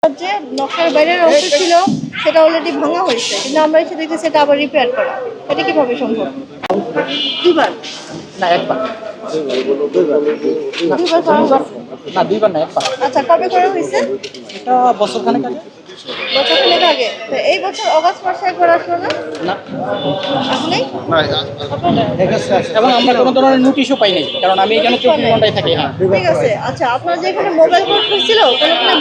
যে নকশার বাইরের অংশ ছিল সেটা অলরেডি ভাঙা হয়েছে, কিন্তু আমরা এসে দেখছি সেটা আবার রিপেয়ার করা। এটা কিভাবে সম্ভব? দুবার না একবার, দুবার করা হয়েছে? না দুইবার না একবার। আচ্ছা, কবে করা হয়েছে? এটা বছর খানেক আগে। বছরখানেক আগে। তো এই বছর অগাস্ট মাসে একবার আসলো না? না আসলেই এবং আমরা কোনো ধরনের নোটিশও পাই নাই, কারণ আমি এখানে 24 ঘন্টায় থাকি। হ্যাঁ, ঠিক আছে। আচ্ছা, আপনার যে এখানে মোবাইল কোড হয়েছিল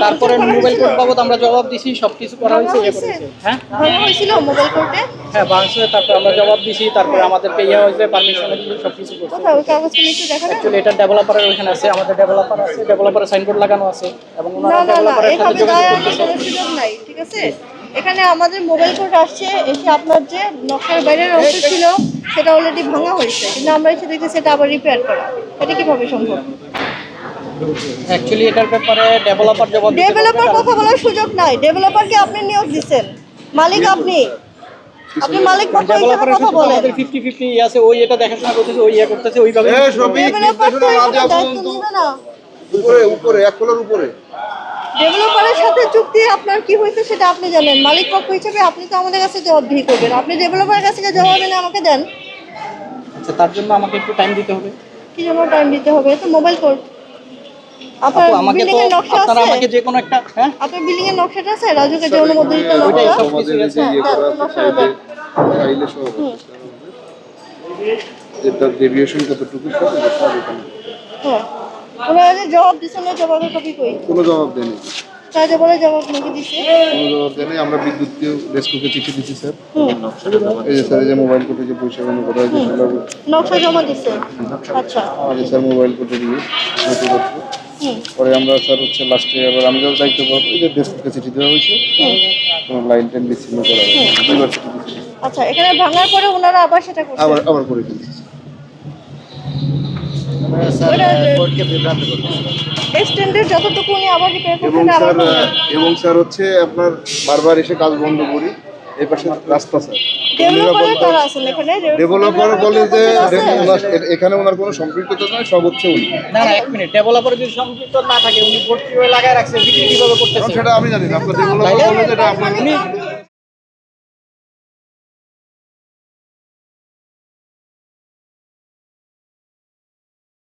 তারপরে মোবাইল কোড বাবদ আমরা জবাব দিছি, সবকিছু করা হয়েছে, ইয়ে করেছে। হ্যাঁ ভাঙা হয়েছিল মোবাইল কোডে? হ্যাঁ ভাঙছে, তারপরে আমরা জবাব দিছি, তারপরে আমাদেরকে ইয়ে হয়েছে, পারমিশন দিয়েছি, সবকিছু করছে। কোথায় ওই কাগজগুলো একটু দেখাবেন? অ্যাকচুয়ালি এটা ডেভেলপারের ওখানে আছে, আমাদের ডেভেলপার আছে, ডেভেলপারের সাইনবোর্ড লাগানো আছে এবং না ওনারা না না, ডেভেলপারের সাথে এভাবে যোগাযোগ দেওয়ার করতেছে। কোনো সুযোগ নাই, ঠিক আছে? এখানে আমাদের মোবাইল কোড আসছে, এসে আপনার যে নকশার বাইরের অংশ ছিল সেটা অলরেডি ভাঙা হয়েছে, কিন্তু আমরা এসে দেখছি সেটা আবার রিপেয়ার করা। এটা কিভাবে সম্ভব? অ্যাকচুয়ালি এটার ব্যাপারে ডেভেলপার জবাব দিতে ডেভেলপার পারবে, কথা বলার সুযোগ নাই। ডেভেলপারকে আপনি নিয়োগ দিচ্ছেন, মালিক আপনি মালিক পক্ষ হিসেবে ডেভেলপারের কথা সাথে বলেন। আমাদের 50-50 আছে, ওই এটা দেখাশোনা করতেছে, ওই ইয়ে করতেছে, ওইভাবে ডেভেলপার তো এখানে দায়িত্ব নিবে না। উপরে এক কোলার উপরে ডেভেলপারের সাথে চুক্তি আপনার কি হয়েছে সেটা আপনি জানেন। মালিক পক্ষ হিসেবে আপনি তো আমাদের কাছে জবাবদিহি করবেন। আপনি ডেভেলপারের কাছে যে জবাব এনে আমাকে দেন। আচ্ছা, তার জন্য আমাকে একটু টাইম দিতে হবে। কি জন্য টাইম দিতে হবে? তো মোবাইল কোড আপনার আপু, আমাকে তো বিল্ডিং এর নকশা আপনারা আছে? আমাকে যে কোনো একটা, হ্যাঁ আপনার বিল্ডিং এর নকশাটা আছে? রাজুকে যে অনুমোদিত ওইটাই নকশা? সব আমাদের কিছু এই যে আছে। ইয়ে করা আছে নকশাটা দেন। ফাইলে সব এটা ডেভিয়েশন কতটুকু সব এটা সব এখানে হ্যাঁ, ওনারা যে জবাব দিচ্ছেন না, জবাবের কপি কই? কোনো জবাব দেয়নি, তাই যে বলে জবাব নাকি দিচ্ছে? কোনো জবাব দেয়নি। আমরা বিদ্যুৎকেও রেস্কুকে চিঠি দিচ্ছি স্যার। এই যে স্যার, এই যে মোবাইল কোর্টে যে পয়সা কোনো কথা হয়েছে সেটা নকশা জমা দিচ্ছে? আচ্ছা। আমাদের স্যার মোবাইল কোর্টে দিয়ে নথিপত্র পরে আমরা স্যার হচ্ছে লাস্টে আবার আমি যত দায়িত্ব পাবো এই যে ডেস্ককে চিঠি দেওয়া হয়েছে, কোনো লাইন টাইন বিচ্ছিন্ন করা হয়েছে, দুইবার চিঠি দিচ্ছি, আচ্ছা, এখানে ভাঙার পরে ওনারা আবার সেটা করছে? আবার করে ফেলছি। এক্সটেন্ডের যতটুকু উনি আবার রিপেয়ার এবং করতে আবার স্যার এবং হচ্ছে আপনার বারবার এসে কাজ বন্ধ করি। এই পাশে রাস্তা স্যার, ডেভেলপারের কারা আছেন এখানে? ডেভেলপার বলে যে আছে? এখানে ওনার কোনো সম্পৃক্ততা নয়, সব হচ্ছে উনি। না না, এক মিনিট, ডেভেলপার যদি সম্পৃক্ত না থাকে, উনি ভর্তি হয়ে লাগায় রাখছে, বিক্রি কিভাবে কারণ করতেছে? সেটা আমি জানি না, আপনার ডেভেলপার বলে যেটা আপনার উনি